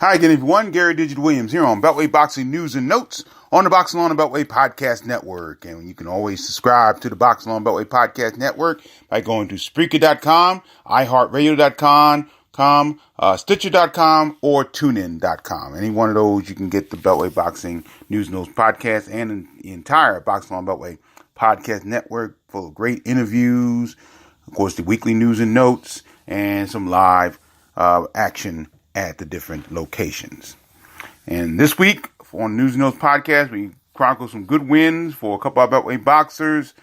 Hi again, everyone. Gary Digit Williams here on Beltway Boxing News and Notes on the Boxing on the Beltway Podcast Network. And you can always subscribe to the Boxing on the Beltway Podcast Network by going to Spreaker.com, iHeartRadio.com, Stitcher.com, or TuneIn.com. Any one of those, you can get the Beltway Boxing News and Notes podcast and the entire Boxing on the Beltway Podcast Network full of great interviews, of course, the weekly news and notes, and some live action at the different locations. And this week on News and Notes podcast, we chronicle some good wins for a couple of Beltway boxers.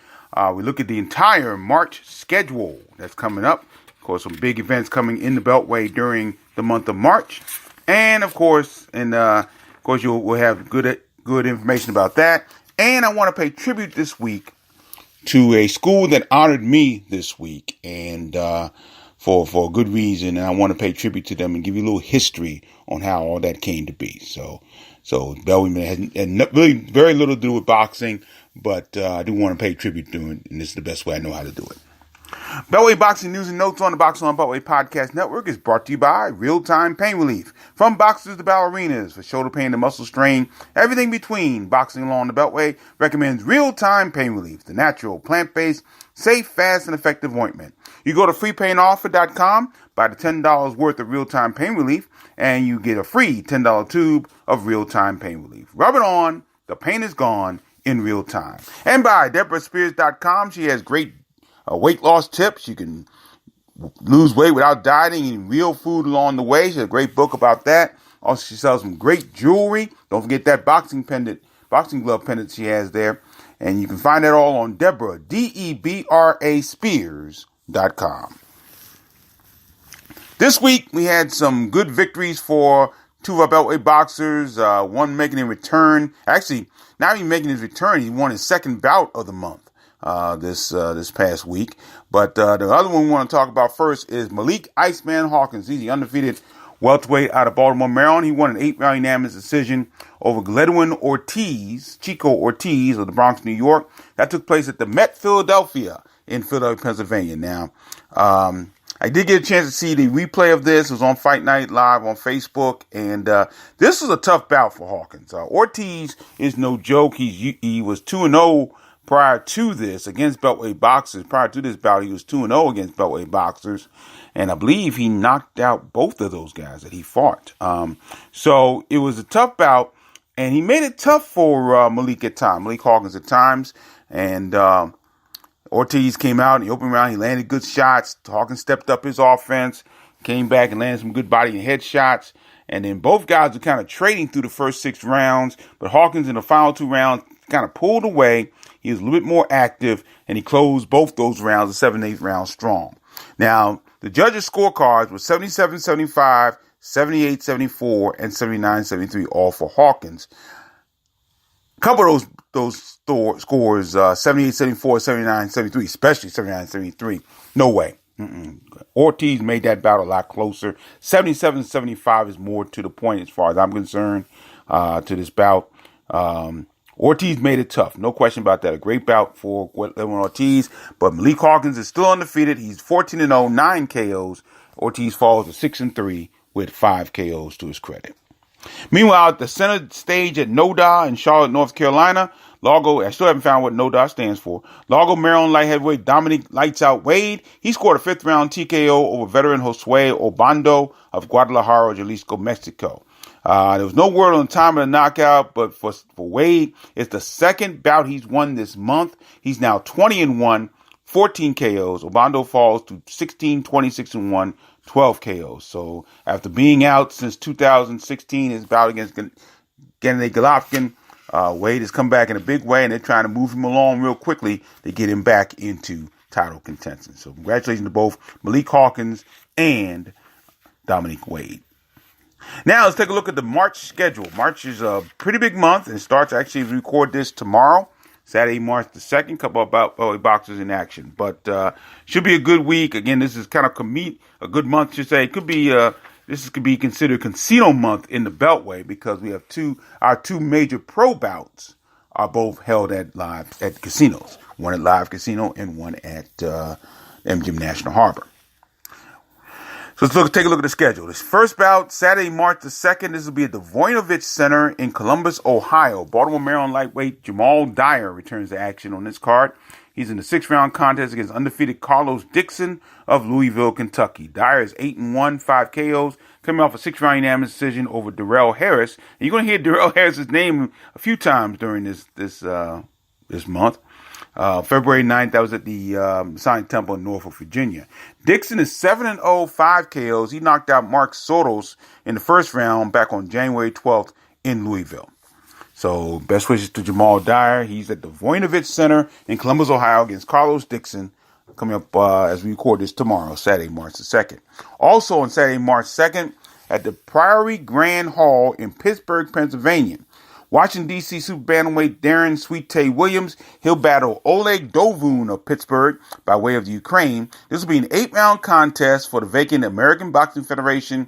We look at the entire March schedule that's coming up. Of course, some big events coming in the Beltway during the month of March. And of course, we'll have good information about that. And I want to pay tribute this week to a school that honored me this week, and for a good reason, and I want to pay tribute to them and give you a little history on how all that came to be. So Beltway had really very little to do with boxing, but I do want to pay tribute to it, and this is the best way I know how to do it. Beltway Boxing News and Notes on the Boxing on Beltway Podcast Network is brought to you by Real-Time Pain Relief. From boxers to ballerinas, for shoulder pain to muscle strain, everything between, Boxing Along the Beltway recommends Real-Time Pain Relief, the natural, plant-based, safe, fast, and effective ointment. You go to freepainoffer.com, buy the $10 worth of Real-Time Pain Relief, and you get a free $10 tube of Real-Time Pain Relief. Rub it on, the pain is gone in real time. And by DeborahSpears.com, she has great weight loss tips. You can lose weight without dieting, eating real food along the way. She has a great book about that. Also, she sells some great jewelry. Don't forget that boxing glove pendant she has there. And you can find that all on Deborah, Debra Spears.com. This week, we had some good victories for two of our Beltway boxers. One making a return. Actually, not even making his return. He won his second bout of the month this past week. But the other one we want to talk about first is Malik Iceman Hawkins. He's the undefeated welterweight out of Baltimore, Maryland. He won an 8-round unanimous decision over Chico Ortiz of the Bronx, New York. That took place at the Met Philadelphia in Philadelphia, Pennsylvania. Now, I did get a chance to see the replay of this. It was on Fight Night Live on Facebook, and this was a tough bout for Hawkins. Ortiz is no joke. He was 2-0 prior to this against Beltway boxers. Prior to this bout, he was 2-0 against Beltway boxers, and I believe he knocked out both of those guys that he fought. So it was a tough bout, and he made it tough for Malik Hawkins at times, and Ortiz came out in the open round. He landed good shots. Hawkins stepped up his offense, came back and landed some good body and head shots. And then both guys were kind of trading through the first 6 rounds. But Hawkins in the final 2 rounds kind of pulled away. He was a little bit more active, and he closed both those rounds, the 7-8 rounds, strong. Now, the judges' scorecards were 77-75, 78-74, and 79-73, all for Hawkins. A couple of those scores, 78-74, 79-73, especially 79-73, no way. Ortiz made that bout a lot closer. 77-75 is more to the point as far as I'm concerned to this bout. Ortiz made it tough. No question about that. A great bout for Ortiz. But Malik Hawkins is still undefeated. He's 14-0, 9 KOs. Ortiz falls to 6-3 with 5 KOs to his credit. Meanwhile, at the center stage at NODA in Charlotte, North Carolina, I still haven't found what NODA stands for. Largo, Maryland light heavyweight Dominic Lights Out Wade. He scored a 5th round TKO over veteran Josue Obando of Guadalajara, Jalisco, Mexico. There was no word on the time of the knockout, but for Wade, it's the second bout he's won this month. He's now 20-1, 14 KOs. Obando falls to 16, 26-1, 12 KOs. So after being out since 2016, his bout against Gennady Golovkin, Wade has come back in a big way, and they're trying to move him along real quickly to get him back into title contention. So congratulations to both Malik Hawkins and Dominic Wade. Now let's take a look at the March schedule. March is a pretty big month, and it starts actually as we record this tomorrow, Saturday, March the 2nd. Couple of Beltway boxers in action, but should be a good week. Again, this is kind of a good month, should say. It could be could be considered casino month in the Beltway because we have our two major pro bouts are both held at casinos. One at Live Casino and one at MGM National Harbor. So take a look at the schedule. This first bout, Saturday, March the 2nd. This will be at the Voinovich Center in Columbus, Ohio. Baltimore, Maryland lightweight Jamal Dyer returns to action on this card. He's in the 6th-round contest against undefeated Carlos Dixon of Louisville, Kentucky. Dyer is 8-1, 5 KOs, coming off a 6th-round unanimous decision over Darrell Harris. And you're going to hear Darrell Harris's name a few times during this month. February 9th, that was at the Sonic Temple in Norfolk, Virginia. Dixon is 7-0, 5 KOs. He knocked out Mark Sotos in the first round back on January 12th in Louisville. So best wishes to Jamal Dyer. He's at the Voinovich Center in Columbus, Ohio against Carlos Dixon, coming up as we record this tomorrow, Saturday, March the 2nd. Also on Saturday, March 2nd, at the Priory Grand Hall in Pittsburgh, Pennsylvania. Washington, D.C. Super Bantamweight Darren Sweet Williams. He'll battle Oleg Dovun of Pittsburgh by way of the Ukraine. This will be an 8-round contest for the vacant American Boxing Federation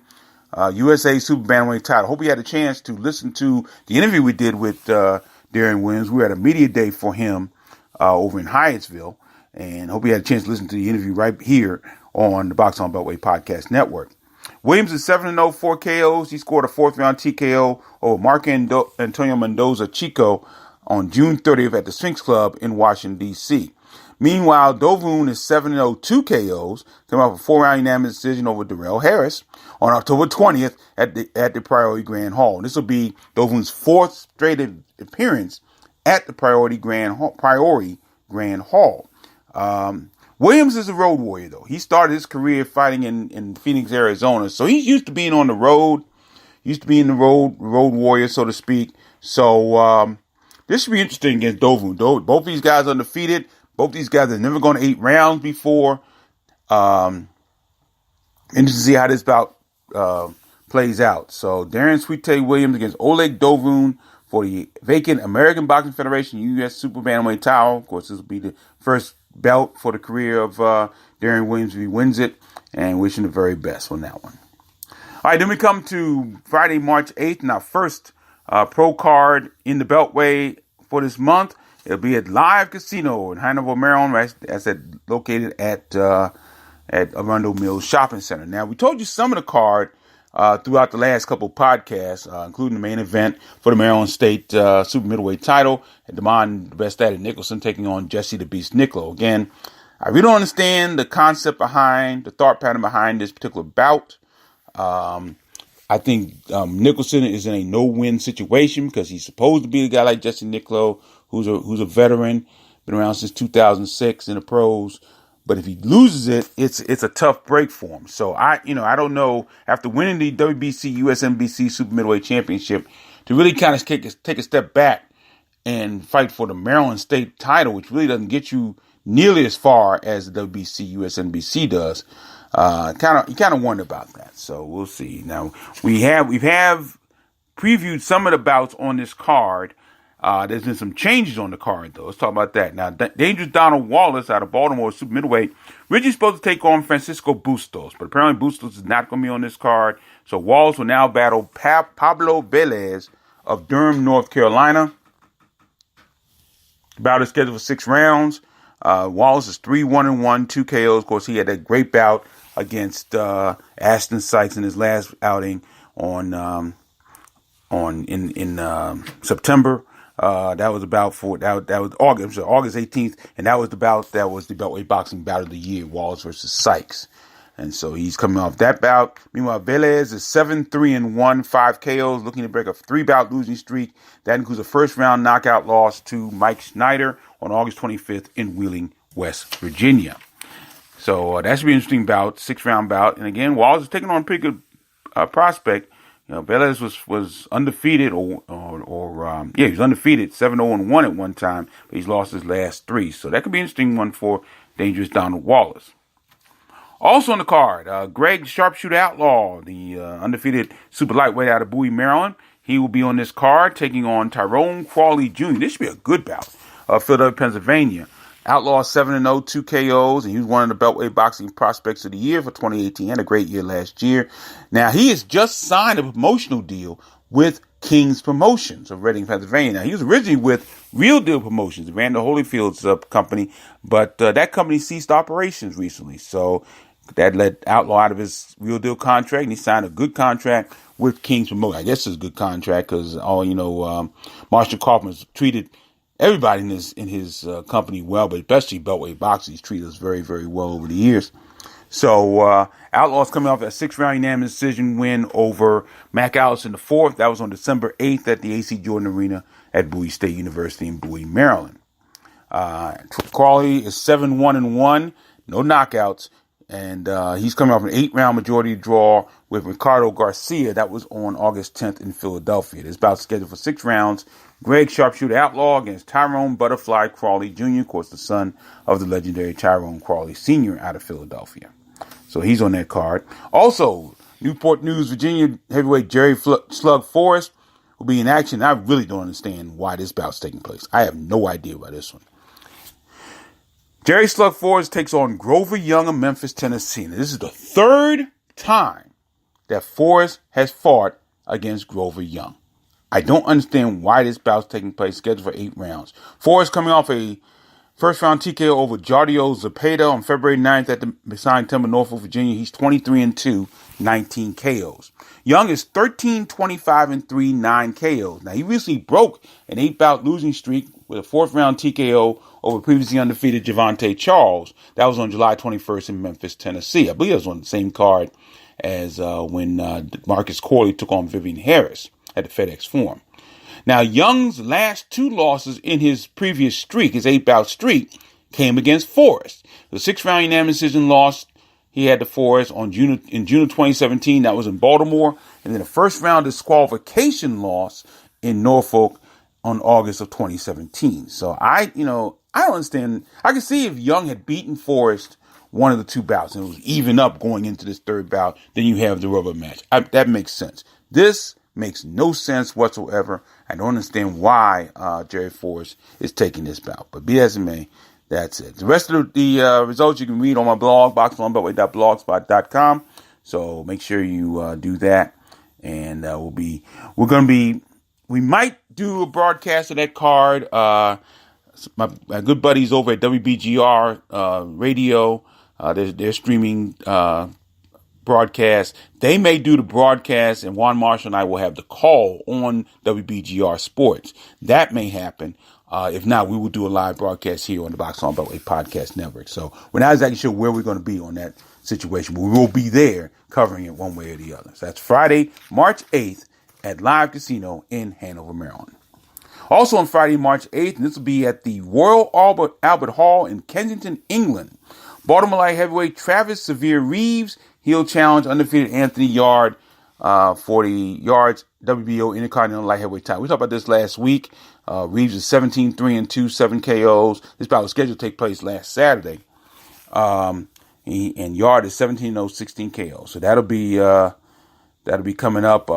USA Super Bantamweight title. Hope you had a chance to listen to the interview we did with Darren Williams. We were at a media day for him over in Hyattsville. And hope you had a chance to listen to the interview right here on the Boxing on Beltway Podcast Network. Williams is 7-0, 4 KOs. He scored a 4th-round TKO over Mark Antonio Mendoza Chico on June 30th at the Sphinx Club in Washington, D.C. Meanwhile, Dovun is 7-0, 2 KOs, coming off a 4-round unanimous decision over Darrell Harris on October 20th at the Priory Grand Hall. This will be Dovun's 4th straight appearance at the Priory Grand Hall. Williams is a road warrior, though. He started his career fighting in Phoenix, Arizona. So he's used to being on the road, used to being the road warrior, so to speak. So this should be interesting against Dovun. Both these guys are undefeated. Both these guys have never gone 8 rounds before. Interesting to see how this bout plays out. So Darren Sweet Williams against Oleg Dovun for the vacant American Boxing Federation U.S. Super Bantamweight title. Of course, this will be the first belt for the career of Darren Williams if he wins it, and wishing the very best on that one. All right, then we come to Friday, March 8th, and our first pro card in the Beltway for this month. It'll be at Live Casino in Hanover, Maryland. That's located at Arundel Mills Shopping Center. Now, we told you some of the card throughout the last couple of podcasts, including the main event for the Maryland State Super Middleweight title, and Damon the Best at it Nicholson taking on Jesse the Beast Nicklo. Again, I really don't understand the concept behind, the thought pattern behind this particular bout. I think Nicholson is in a no-win situation because he's supposed to be a guy like Jesse Nicklo, who's a veteran, been around since 2006 in the pros. But if he loses it, it's a tough break for him. So I don't know, after winning the WBC USNBC Super Middleweight Championship, to really kind of take a step back and fight for the Maryland State title, which really doesn't get you nearly as far as the WBC USNBC does. You kind of wonder about that. So we'll see. Now we've previewed some of the bouts on this card. There's been some changes on the card, though. Let's talk about that. Now, Dangerous Donald Wallace out of Baltimore, super middleweight, originally supposed to take on Francisco Bustos, but apparently Bustos is not going to be on this card. So Wallace will now battle Pablo Velez of Durham, North Carolina. The bout is scheduled for 6 rounds. Wallace is 3-1-1, 2 KOs. Of course, he had that great bout against Ashton Sykes in his last outing in September. That was August 18th, and that was the Beltway Boxing Bout of the Year, Wallace versus Sykes. And so he's coming off that bout. Meanwhile, Velez is 7-3-1, 5 KOs, looking to break a 3-bout losing streak. That includes a first-round knockout loss to Mike Schneider on August 25th in Wheeling, West Virginia. So that should be an interesting bout, 6-round bout. And again, Wallace is taking on a pretty good prospect. You know, Velez was undefeated, he was undefeated, 7-0-1 at one time, but he's lost his last 3. So that could be an interesting one for Dangerous Donald Wallace. Also on the card, Greg Sharpshooter Outlaw, the undefeated super lightweight out of Bowie, Maryland. He will be on this card taking on Tyrone Crawley Jr. This should be a good bout. Philadelphia, Pennsylvania. Outlaw 7-0, 2 KOs, and he was one of the Beltway Boxing Prospects of the Year for 2018. He had a great year last year. Now, he has just signed a promotional deal with King's Promotions of Reading, Pennsylvania. Now, he was originally with Real Deal Promotions, Randall Holyfield's company, but that company ceased operations recently. So, That let Outlaw out of his real deal contract, and he signed a good contract with King's Promotion. I guess it's a good contract because Marshall Coppin has treated everybody in his company well, but especially Beltway Boxing. He's treated us very, very well over the years. So Outlaw's coming off a 6-round unanimous decision win over Mac Allison IV. That was on December 8th at the AC Jordan Arena at Bowie State University in Bowie, Maryland. Crawley is 7-1-1, no knockouts, and he's coming off an 8-round majority draw with Ricardo Garcia. That was on August 10th in Philadelphia. This bout scheduled for 6 rounds. Greg Sharpshooter Outlaw against Tyrone Butterfly Crawley Jr., of course, the son of the legendary Tyrone Crawley Sr. out of Philadelphia. So he's on that card. Also, Newport News, Virginia heavyweight Jerry Slug Forrest will be in action. I really don't understand why this bout's taking place. I have no idea about this one. Jerry Slug Forrest takes on Grover Young of Memphis, Tennessee. Now, this is the 3rd time that Forrest has fought against Grover Young. I don't understand why this bout's taking place, scheduled for 8 rounds. Forrest coming off a first-round TKO over Jardio Zepeda on February 9th at the Massain Timber, Norfolk, Virginia. He's 23-2, 19 KOs. Young is 13-25-3, 9 KOs. Now, he recently broke an 8-bout losing streak with a 4th-round TKO over previously undefeated Javante Charles. That was on July 21st in Memphis, Tennessee. I believe it was on the same card as when Marcus Corley took on Vivian Harris at the FedEx Forum. Now, Young's last 2 losses in his previous streak, his 8-bout streak, came against Forrest. The 6-round unanimous decision loss he had to Forrest in June of 2017. That was in Baltimore. And then a first-round disqualification loss in Norfolk on August of 2017. So I don't understand. I can see if Young had beaten Forrest one of the 2 bouts and it was even up going into this 3rd bout, then you have the rubber match. That makes sense. This makes no sense whatsoever. I don't understand why Jerry Forrest is taking this bout. But be as it may, that's it. The rest of the results you can read on my blog, boxonbeltway.blogspot.com. So make sure you do that. And we might do a broadcast of that card. My good buddies over at WBGR Radio, they're streaming broadcast. They may do the broadcast, and Juan Marshall and I will have the call on WBGR Sports. That may happen. If not, we will do a live broadcast here on the Box on Beltway Podcast Network. So we're not exactly sure where we're going to be on that situation, but we will be there covering it one way or the other. So that's Friday, March 8th at Live Casino in Hanover, Maryland. Also on Friday, March 8th, and this will be at the Royal Albert Hall in Kensington, England. Baltimore light heavyweight Travis Severe Reeves, he'll challenge undefeated Anthony Yard for the Yards WBO Intercontinental Light Heavyweight title. We talked about this last week. Reeves is 17-3-2, 7 KOs. This bout was scheduled to take place last Saturday. And Yard is 17-0, 16 KOs. So that'll be coming up.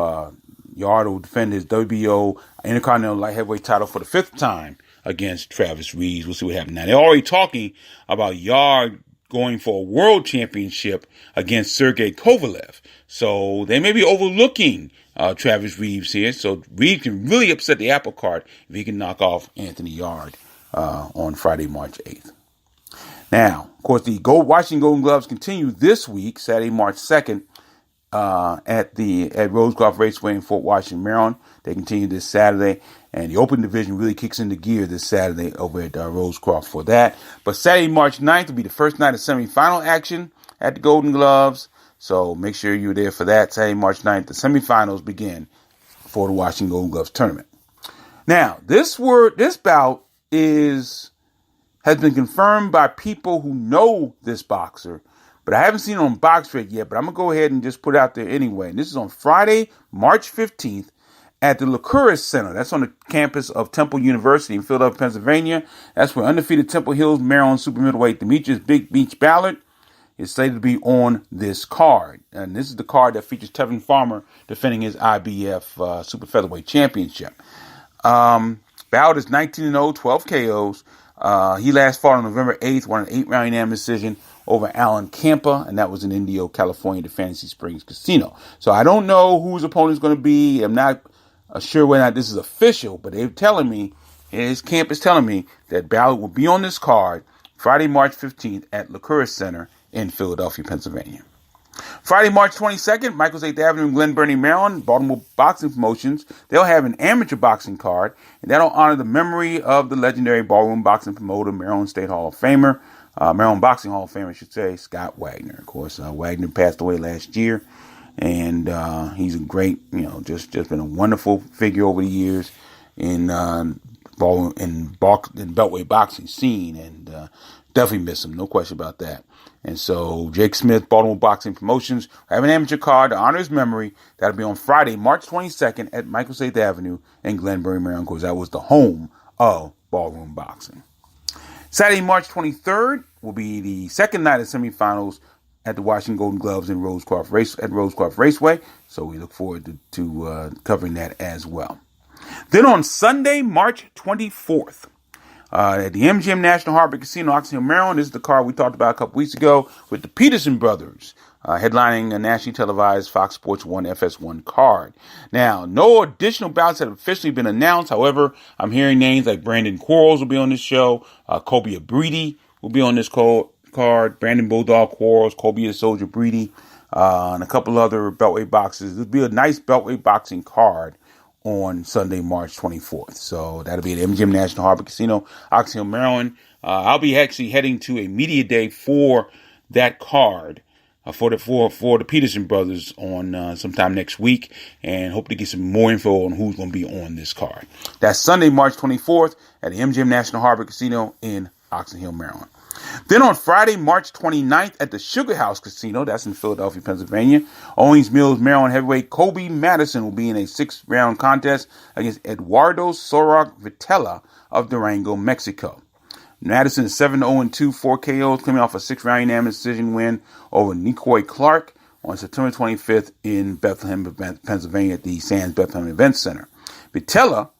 Yard will defend his WBO Intercontinental Light Heavyweight title for the 5th time against Travis Reeves. We'll see what happens now. They're already talking about Yard going for a world championship against Sergey Kovalev. So they may be overlooking Travis Reeves here. So Reeves can really upset the apple cart if he can knock off Anthony Yard on Friday, March 8th. Now, of course, the Washington Golden Gloves continue this week, Saturday, March 2nd, at Rosecroft Raceway in Fort Washington, Maryland. They continue this Saturday, and the Open Division really kicks into gear this Saturday over at Rosecroft for that. But Saturday, March 9th will be the first night of semifinal action at the Golden Gloves, so make sure you're there for that. Saturday, March 9th, the semifinals begin for the Washington Golden Gloves tournament. Now, this bout has been confirmed by people who know this boxer, but I haven't seen it on BoxRec yet, but I'm going to go ahead and just put it out there anyway. And this is on Friday, March 15th at the Licouris Center. That's on the campus of Temple University in Philadelphia, Pennsylvania. That's where undefeated Temple Hills, Maryland super middleweight Demetrius Big Beach Ballard is slated to be on this card. And this is the card that features Tevin Farmer defending his IBF super featherweight championship. Ballard is 19-0, 12 KOs. He last fought on November 8th, won an 8-round unanimous decision over Alan Campa, and that was in Indio, California, the Fantasy Springs Casino. So I don't know who his opponent is going to be. I'm not sure whether or not this is official, but his camp is telling me that Ballard will be on this card Friday, March 15th at Licouris Center in Philadelphia, Pennsylvania. Friday, March 22nd, Michael's 8th Avenue in Glen Burnie, Maryland, Baltimore Boxing Promotions. They'll have an amateur boxing card, and that'll honor the memory of the legendary ballroom boxing promoter, Maryland State Hall of Famer, Maryland Boxing Hall of Famer, I should say, Scott Wagner. Of course, Wagner passed away last year, and he's a great, just been a wonderful figure over the years in Beltway boxing scene, and definitely miss him, no question about that. And so Jake Smith, Baltimore Boxing Promotions, have an amateur card to honor his memory. That'll be on Friday, March 22nd at Michael's 8th Avenue in Glen Burnie, Maryland, because that was the home of ballroom boxing. Saturday, March 23rd will be the second night of semifinals at the Washington Golden Gloves in Rosecroft Raceway. So we look forward to covering that as well. Then on Sunday, March 24th, at the MGM National Harbor Casino, Oxon Hill, Maryland. This is the card we talked about a couple weeks ago with the Peterson brothers, headlining a nationally televised Fox Sports 1 FS1 card. Now, no additional bouts have officially been announced. However, I'm hearing names like Brandon Quarles will be on this show. Kobe Abridi will be on this card. Brandon Bulldog Quarles, Kobe the Soldier Breedy, and a couple other Beltway boxers. It'll be a nice Beltway boxing card on Sunday, March 24th. So that'll be at MGM National Harbor Casino, Oxon Hill, Maryland. I'll be actually heading to a media day for that card for the Peterson brothers on sometime next week, and hope to get some more info on who's going to be on this card. That's Sunday, March 24th at the MGM National Harbor Casino in Oxon Hill, Maryland. Then on Friday, March 29th at the Sugar House Casino, that's in Philadelphia, Pennsylvania, Owings Mills, Maryland heavyweight Kobe Madison will be in a 6-round contest against Eduardo Soroc Vitela of Durango, Mexico. Madison is 7-0-2, 4 KOs, coming off a 6-round unanimous decision win over Nicoy Clark on September 25th in Bethlehem, Pennsylvania at the Sands Bethlehem Event Center. Vitela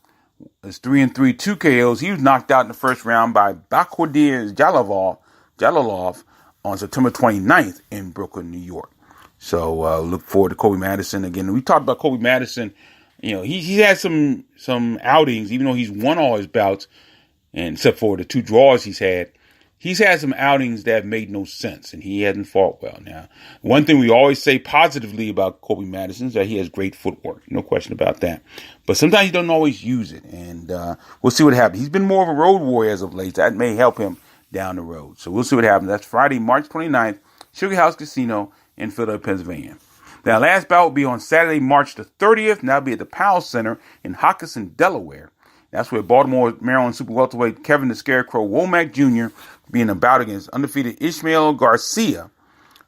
is 3-3, 2 KOs. He was knocked out in the first round by Bakhtir Jalalov on September 29th in Brooklyn, New York. So look forward to Kobe Madison again. We talked about Kobe Madison. He had some outings, even though he's won all his bouts, and except for the 2 draws he's had some outings that have made no sense, and he hasn't fought well. Now, one thing we always say positively about Kobe Madison is that he has great footwork, no question about that. But sometimes he doesn't always use it, and we'll see what happens. He's been more of a road warrior as of late. That may help him down the road. So we'll see what happens. That's Friday, March 29th, Sugar House Casino in Philadelphia, Pennsylvania. Now, last bout will be on Saturday, March the 30th, and that'll be at the Powell Center in Hawkins, Delaware. That's where Baltimore, Maryland super welterweight Kevin the Scarecrow Womack Jr. being a bout against undefeated Ishmael Garcia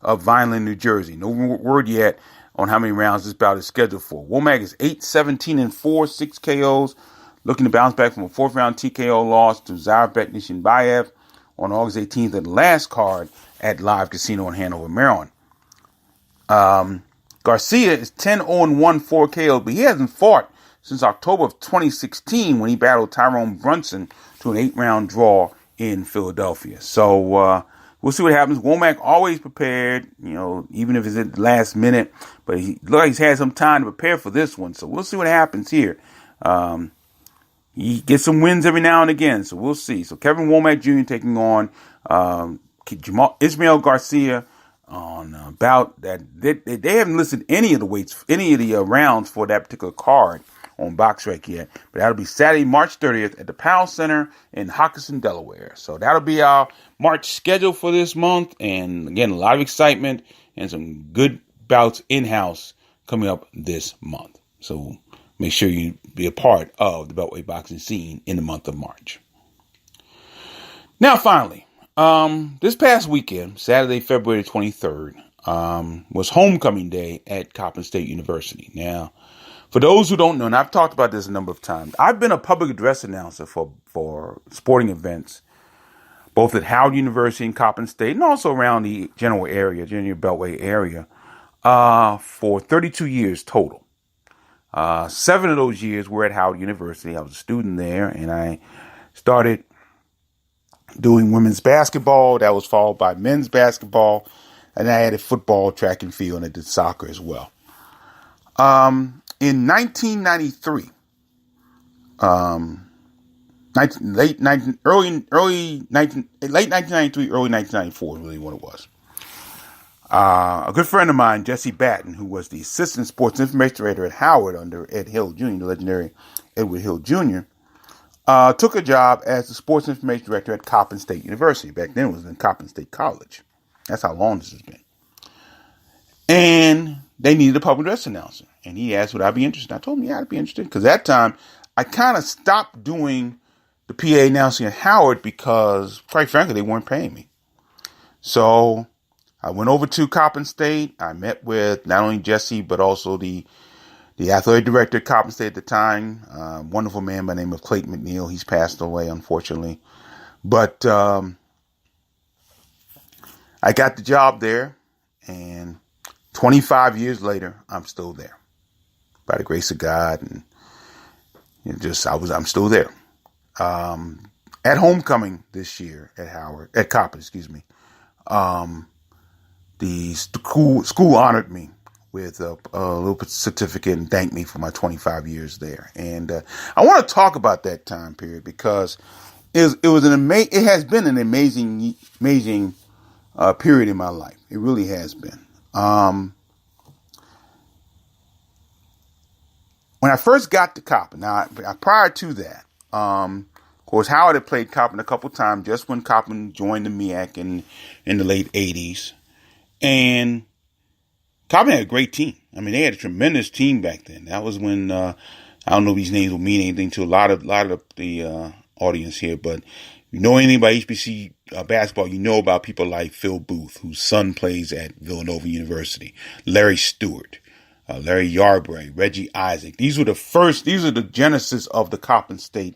of Vineland, New Jersey. No word yet on how many rounds this bout is scheduled for. Womack is 8-17-4, 6 KOs, looking to bounce back from a 4th-round TKO loss to Zarbek Nishinbayev on August 18th at the last card at Live Casino in Hanover, Maryland. Garcia is 10-0-1, 4 KOs, but he hasn't fought since October of 2016 when he battled Tyrone Brunson to an 8-round draw in Philadelphia. So we'll see what happens. Womack always prepared, even if it's at the last minute, but he looks like he's had some time to prepare for this one. So we'll see what happens here. He gets some wins every now and again, so we'll see. So Kevin Womack Jr. taking on Ishmael Garcia on a bout that they haven't listed any of the rounds for that particular card on BoxRec yet, but that'll be Saturday, March 30th at the Powell Center in Hawkins, Delaware. So that'll be our March schedule for this month, and again, a lot of excitement and some good bouts in-house coming up this month. So make sure you be a part of the Beltway boxing scene in the month of March. Now, finally, this past weekend, Saturday, February 23rd, was homecoming day at Coppin State University. Now, for those who don't know, and I've talked about this a number of times, I've been a public address announcer for sporting events, both at Howard University and Coppin State, and also around the general Beltway area, for 32 years total. 7 of those years were at Howard University. I was a student there, and I started doing women's basketball. That was followed by men's basketball, and I added football, track and field, and I did soccer as well. In 1993, late 1993, early 1994 is really what it was. A good friend of mine, Jesse Batten, who was the assistant sports information director at Howard under Ed Hill Jr., the legendary Edward Hill Jr., took a job as the sports information director at Coppin State University. Back then it was in Coppin State College. That's how long this has been. And they needed a public address announcer. And he asked, would I be interested? I told him, yeah, I'd be interested. Because at that time, I kind of stopped doing the PA announcing at Howard because, quite frankly, they weren't paying me. So I went over to Coppin State. I met with not only Jesse, but also the athletic director at Coppin State at the time. Wonderful man by the name of Clayton McNeil. He's passed away, unfortunately. But I got the job there. And 25 years later, I'm still there. By the grace of God. And I'm still there. At homecoming this year at Coppin, the school honored me with a little certificate and thanked me for my 25 years there. And I want to talk about that time period because it has been an amazing period in my life. It really has been. When I first got to Coppin, now prior to that, of course, Howard had played Coppin a couple times just when Coppin joined the MEAC in the late 80s. And Coppin had a great team. I mean, they had a tremendous team back then. That was when, I don't know if these names will mean anything to a lot of the audience here, but if you know anything about HBCU basketball, you know about people like Phil Booth, whose son plays at Villanova University, Larry Stewart, Larry Yarbrough, Reggie Isaac. These are the genesis of the Coppin State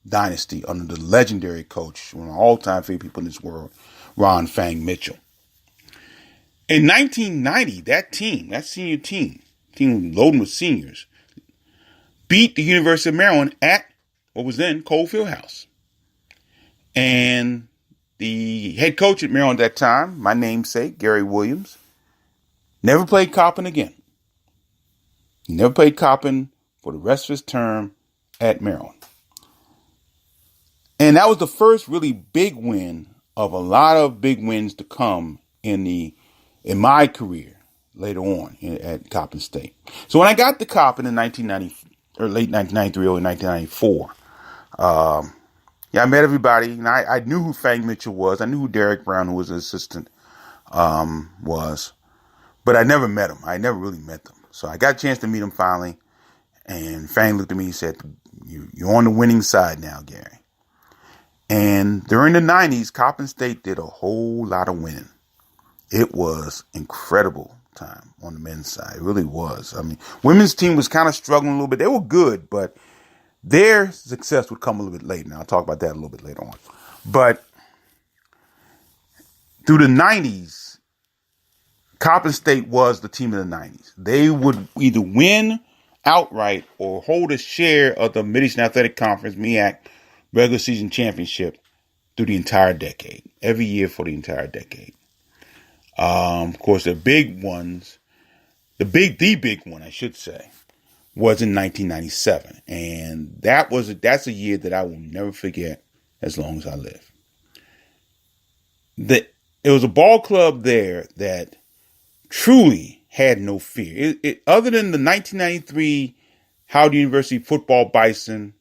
dynasty under the legendary coach, one of my all-time favorite people in this world, Ron Fang Mitchell. In 1990, that senior team loaded with seniors, beat the University of Maryland at what was then Cole Fieldhouse. And the head coach at Maryland at that time, my namesake, Gary Williams, never played Coppin again. He never played Coppin for the rest of his term at Maryland. And that was the first really big win of a lot of big wins to come in my career later on at Coppin State. So when I got to Coppin in 1990 or late 1993 or 1994, I met everybody, and I knew who Fang Mitchell was. I knew who Derek Brown, who was an assistant, was, but I never met him. I never really met them. So I got a chance to meet him finally, and Fang looked at me and said, "You're on the winning side now, Gary." And during the 90s, Coppin State did a whole lot of winning. It was incredible time on the men's side. It really was. I mean, women's team was kind of struggling a little bit. They were good, but their success would come a little bit later. Now, I'll talk about that a little bit later on. But through the 90s, Coppin State was the team of the 90s. They would either win outright or hold a share of the Mid-Eastern Athletic Conference, MEAC, regular season championship through the entire decade. Every year for the entire decade. Of course, the big ones, the big one, I should say, was in 1997. And that's a year that I will never forget as long as I live. It was a ball club there that truly had no fear. Other than the 1993 Howard University football Bison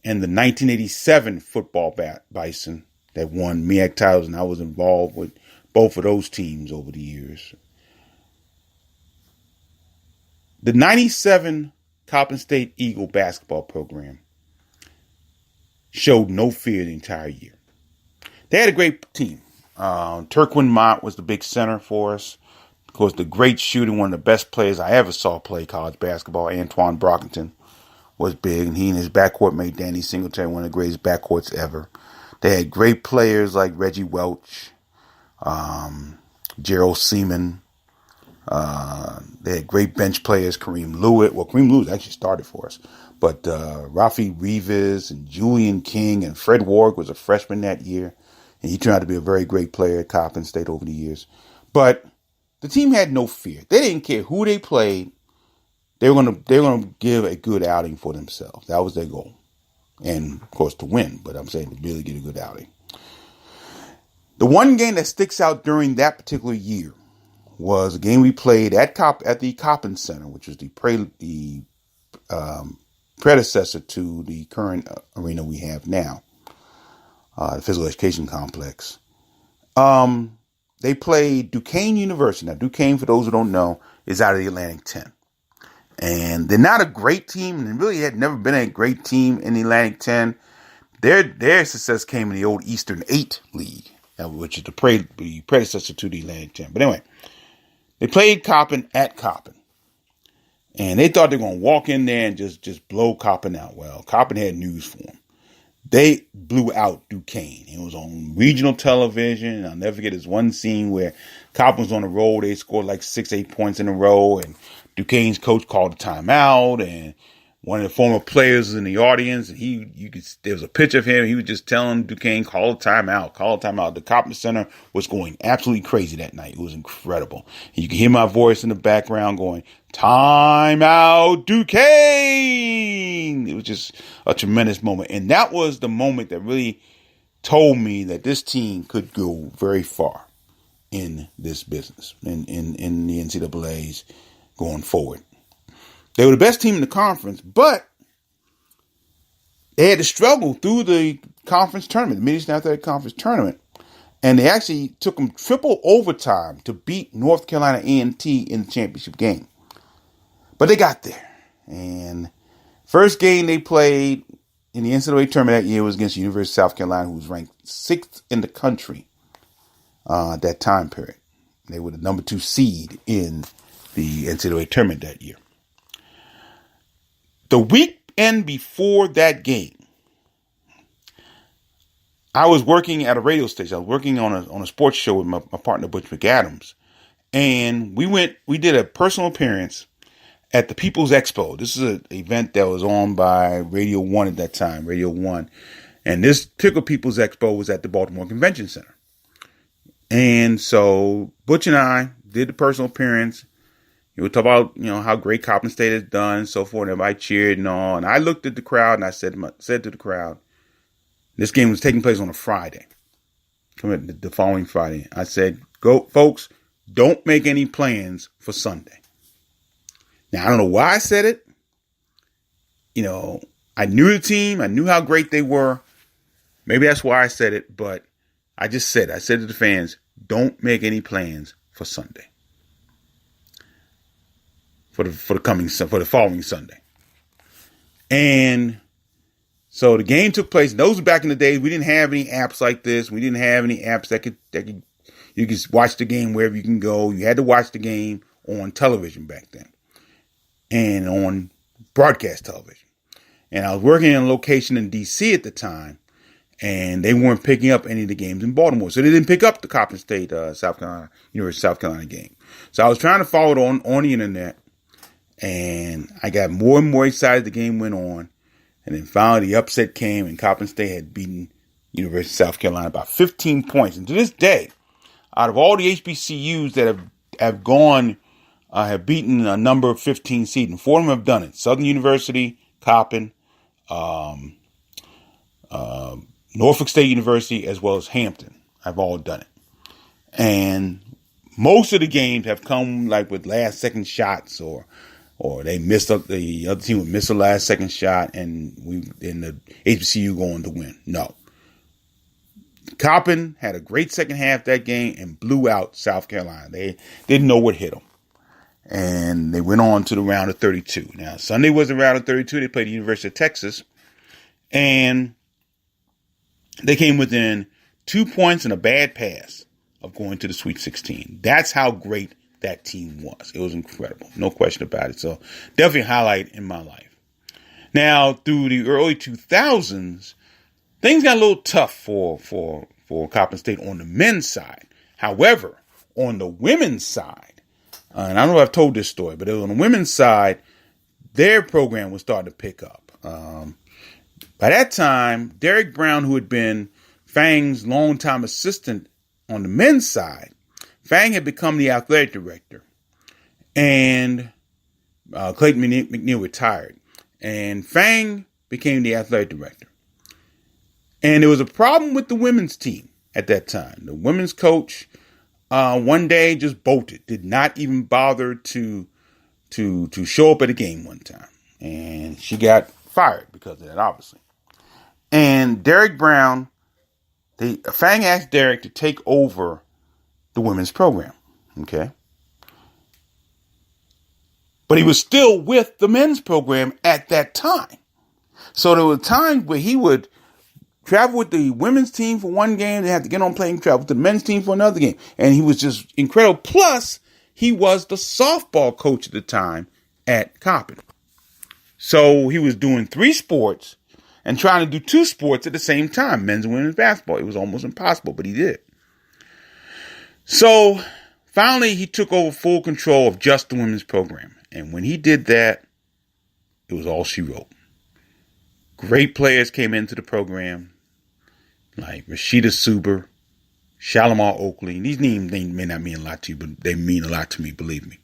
and the 1987 football Bison that won MEAC titles, and I was involved with both of those teams over the years. The 97 Coppin State Eagle basketball program showed no fear the entire year. They had a great team. Turquin Mott was the big center for us. Of course, the great shooter, one of the best players I ever saw play college basketball, Antoine Brockington, was big. And he and his backcourt mate, Danny Singletary, one of the greatest backcourts ever. They had great players like Reggie Welch, Gerald Seaman. They had great bench players, Kareem Lewis. Well, Kareem Lewis actually started for us. But Rafi Rivas and Julian King and Fred Warwick was a freshman that year. And he turned out to be a very great player at Coppin State over the years. But the team had no fear. They didn't care who they played. They were gonna give a good outing for themselves. That was their goal. And, of course, to win. But I'm saying to really get a good outing. The one game that sticks out during that particular year was a game we played at the Coppin Center, which was the predecessor to the current arena we have now, the physical education complex. They played Duquesne University. Now, Duquesne, for those who don't know, is out of the Atlantic 10. And they're not a great team, and really had never been a great team in the Atlantic 10. Their success came in the old Eastern 8 League, which is the predecessor to the Atlantic 10. But anyway, they played Coppin at Coppin. And they thought they were going to walk in there and just blow Coppin out. Well, Coppin had news for them. They blew out Duquesne. It was on regional television. I'll never forget this one scene where Coppin was on the road. They scored like 6-8 points in a row, and Duquesne's coach called a timeout, and one of the former players was in the audience, and there was a picture of him. He was just telling Duquesne, call a timeout. The Coppin Center was going absolutely crazy that night. It was incredible. And you can hear my voice in the background going, timeout, Duquesne. It was just a tremendous moment. And that was the moment that really told me that this team could go very far in this business, in the NCAAs going forward. They were the best team in the conference, but they had to struggle through the conference tournament, the Mid-Eastern Athletic Conference tournament. And they actually took them triple overtime to beat North Carolina A&T in the championship game. But they got there. And first game they played in the NCAA tournament that year was against the University of South Carolina, who was ranked 6th in the country at that time period. They were the number 2 seed in the NCAA tournament that year. The weekend before that game, I was working at a radio station. I was working on a sports show with my partner, Butch McAdams. And we did a personal appearance at the People's Expo. This is an event that was on by Radio 1 at that time, Radio 1. And this particular People's Expo was at the Baltimore Convention Center. And so Butch and I did the personal appearance. We would talk about, how great Coppin State has done and so forth. And everybody cheered and all. And I looked at the crowd and I said to the crowd, this game was taking place on a Friday. The following Friday. I said, go, folks, don't make any plans for Sunday. Now, I don't know why I said it. I knew the team. I knew how great they were. Maybe that's why I said it. But I said to the fans, don't make any plans for Sunday. For the following Sunday. And so the game took place. Those were back in the days. We didn't have any apps like this. We didn't have any apps that could you could watch the game wherever you can go. You had to watch the game on television back then. And on broadcast television. And I was working in a location in DC at the time. And they weren't picking up any of the games in Baltimore. So they didn't pick up the Coppin State, University of South Carolina game. So I was trying to follow it on the internet. And I got more and more excited as the game went on. And then finally the upset came and Coppin State had beaten University of South Carolina by 15 points. And to this day, out of all the HBCUs that have gone, have beaten a number of 15 seeds, and 4 of them have done it. Southern University, Coppin, Norfolk State University, as well as Hampton. Have all done it. And most of the games have come like with last-second shots or they missed up, the other team would miss a last-second shot, and the HBCU going to win. No. Coppin had a great second half that game and blew out South Carolina. They didn't know what hit them. And they went on to the round of 32. Now, Sunday was the round of 32. They played the University of Texas. And they came within 2 points and a bad pass of going to the Sweet 16. That's how great that team was. It was incredible. No question about it. So definitely a highlight in my life. Now, through the early 2000s, things got a little tough for Coppin State on the men's side. However, on the women's side, and I don't know if I've told this story, but on the women's side, their program was starting to pick up. By that time, Derek Brown, who had been Fang's longtime assistant on the men's side, Fang had become the athletic director, and Clayton McNeil retired, and Fang became the athletic director. And there was a problem with the women's team at that time. The women's coach one day just bolted, did not even bother to show up at a game one time. And she got fired because of that, obviously. And Derek Brown, Fang asked Derek to take over the women's program. Okay. But he was still with the men's program at that time. So there was times where he would travel with the women's team for one game. They had to get on a plane and travel with the men's team for another game. And he was just incredible. Plus, he was the softball coach at the time at Coppin. So he was doing 3 sports and trying to do 2 sports at the same time, men's and women's basketball. It was almost impossible, but he did. So finally, he took over full control of just the women's program. And when he did that, it was all she wrote. Great players came into the program, like Rashida Suber, Shalimar Oakley. These names may not mean a lot to you, but they mean a lot to me, believe me.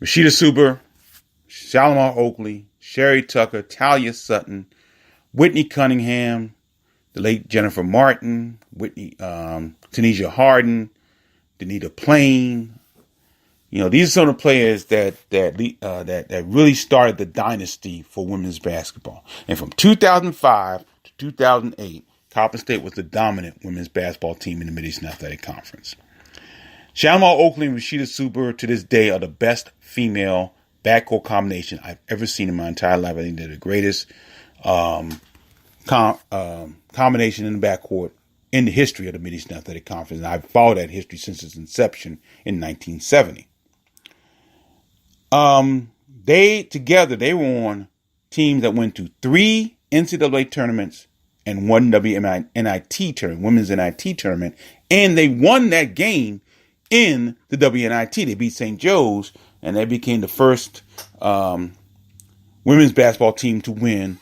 Rashida Suber, Shalimar Oakley, Sherry Tucker, Talia Sutton, Whitney Cunningham, the late Jennifer Martin, Tanisha Harden, Danita Plain. You know, these are some of the players that really started the dynasty for women's basketball. And from 2005 to 2008, Coppin State was the dominant women's basketball team in the Mid-Eastern Athletic Conference. Shalimar Oakley and Rashida Suber to this day are the best female backcourt combination I've ever seen in my entire life. I think they're the greatest combination in the backcourt in the history of the Mid-Eastern Athletic Conference. And I've followed that history since its inception in 1970. They were on teams that went to 3 NCAA tournaments and 1 WNIT tournament, women's NIT tournament, and they won that game in the WNIT. They beat St. Joe's, and they became the first women's basketball team to win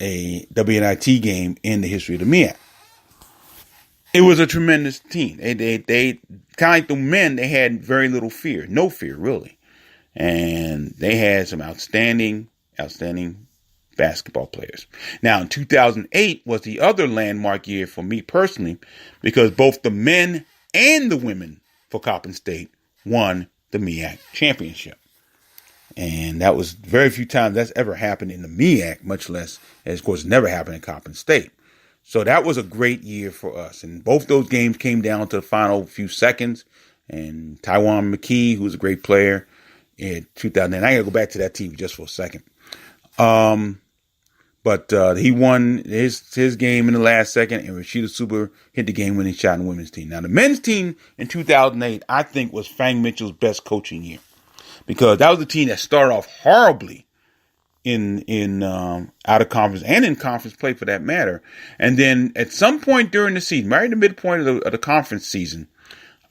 a WNIT game in the history of the MEAC. It was a tremendous team. They kind of like the men, they had very little fear, no fear really. And they had some outstanding basketball players. Now, in 2008 was the other landmark year for me personally, because both the men and the women for Coppin State won the MEAC championship. And that was very few times that's ever happened in the MEAC, much less, as of course, never happened in Coppin State. So that was a great year for us. And both those games came down to the final few seconds. And Taiwan McKee, who was a great player, in 2009. I got to go back to that team just for a second. But he won his game in the last second, and Rashida Suber hit the game-winning shot in the women's team. Now, the men's team in 2008, I think, was Fang Mitchell's best coaching year, because that was the team that started off horribly in out of conference and in conference play for that matter. And then at some point during the season, right in the midpoint of the conference season,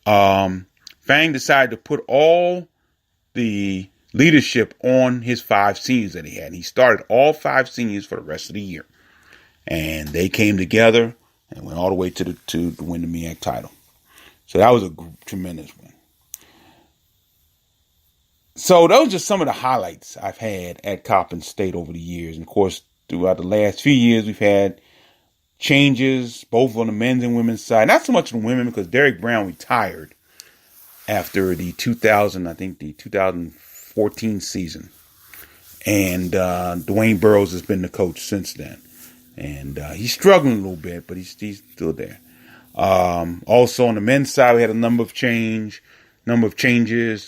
Fang decided to put all the leadership on his 5 seniors that he had. He started all 5 seniors for the rest of the year, and they came together and went all the way to win the MEAC title. So that was a tremendous win. So those are just some of the highlights I've had at Coppin State over the years. And of course, throughout the last few years, we've had changes both on the men's and women's side. Not so much on the women, because Derek Brown retired after the 2014 season. And Dwayne Burrows has been the coach since then. And he's struggling a little bit, but he's still there. Also on the men's side, we had a number of changes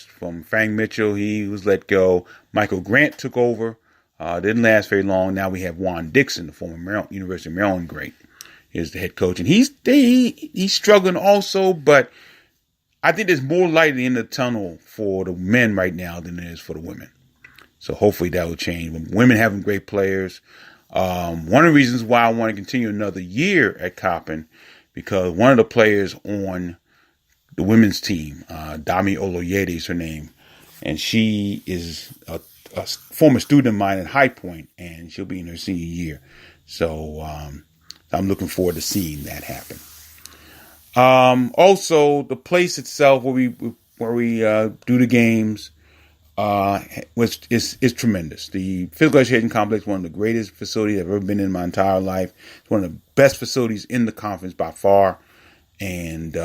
from Fang Mitchell. He was let go. Michael Grant took over. Didn't last very long. Now we have Juan Dixon, the former University of Maryland great, is the head coach. And he's struggling also, but I think there's more light at the end of the tunnel for the men right now than there is for the women. So hopefully that will change. Women having great players. One of the reasons why I want to continue another year at Coppin, because one of the players on the women's team, Dami Oloyede is her name, and she is a former student of mine at High Point, and she'll be in her senior year. So I'm looking forward to seeing that happen. Also, the place itself where we do the games is tremendous. The physical education complex, one of the greatest facilities I've ever been in my entire life. It's one of the best facilities in the conference by far. And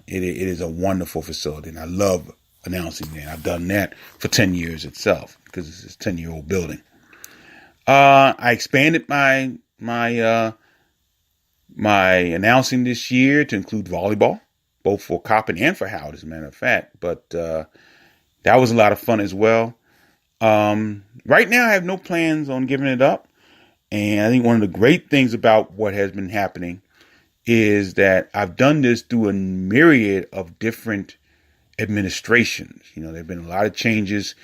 it is a wonderful facility, and I love announcing there. I've done that for 10 years itself because it's a 10-year-old building. I expanded my announcing this year to include volleyball, both for Coppin and for Howard, as a matter of fact. But that was a lot of fun as well. Right now, I have no plans on giving it up. And I think one of the great things about what has been happening is that I've done this through a myriad of different administrations. You know, there have been a lot of changes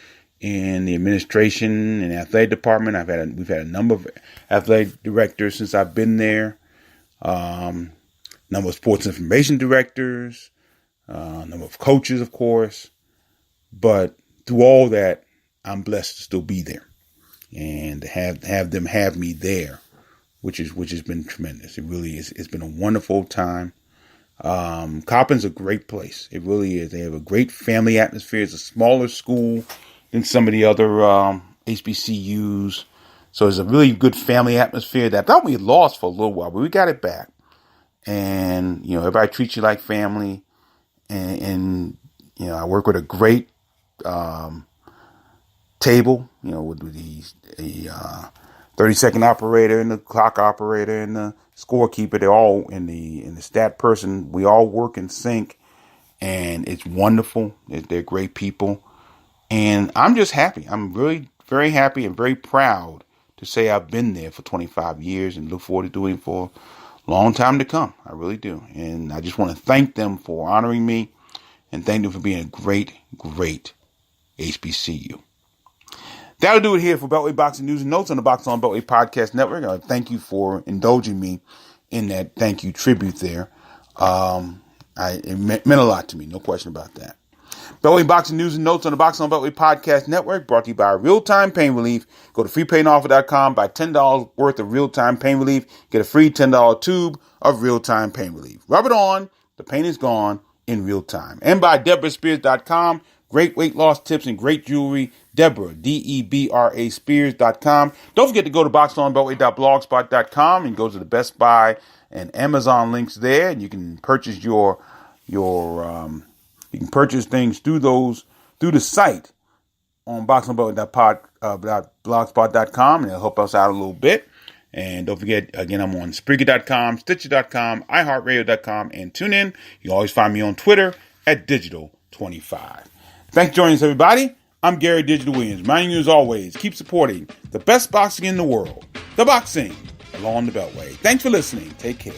in the administration and athletic department. We've had a number of athletic directors since I've been there. Number of sports information directors, number of coaches, of course. But through all that, I'm blessed to still be there and to have them have me there, which has been tremendous. It really is. It's been a wonderful time. Coppin's a great place. It really is. They have a great family atmosphere. It's a smaller school than some of the other HBCUs. So it's a really good family atmosphere that I thought we had lost for a little while, but we got it back. And, you know, everybody treats you like family. And you know, I work with a great table, you know, with the 30-second operator and the clock operator and the scorekeeper. They're all in the stat person. We all work in sync, and it's wonderful. They're great people. And I'm just happy. I'm really very happy and very proud to say I've been there for 25 years and look forward to doing it for a long time to come. I really do. And I just want to thank them for honoring me and thank them for being a great, great HBCU. That'll do it here for Beltway Boxing News and Notes on the Box on Beltway Podcast Network. Thank you for indulging me in that thank you tribute there. It meant a lot to me, no question about that. Beltway Boxing News and Notes on the Box on Beltway Podcast Network, brought to you by Real-Time Pain Relief. Go to freepainoffer.com, buy $10 worth of Real-Time Pain Relief, get a free $10 tube of Real-Time Pain Relief. Rub it on, the pain is gone in real time. And by DeborahSpears.com, great weight loss tips and great jewelry. Deborah, Debra Spears.com. Don't forget to go to boxonbeltway.blogspot.com and go to the Best Buy and Amazon links there, and you can purchase you can purchase things through the site on boxonbeltway.blogspot.com, and it'll help us out a little bit. And don't forget, again, I'm on Spreaker.com, Stitcher.com, iHeartRadio.com, and TuneIn. You can always find me on Twitter at Digital25. Thanks for joining us, everybody. I'm Gary Digital Williams. Reminding you, as always, keep supporting the best boxing in the world, the boxing along the Beltway. Thanks for listening. Take care.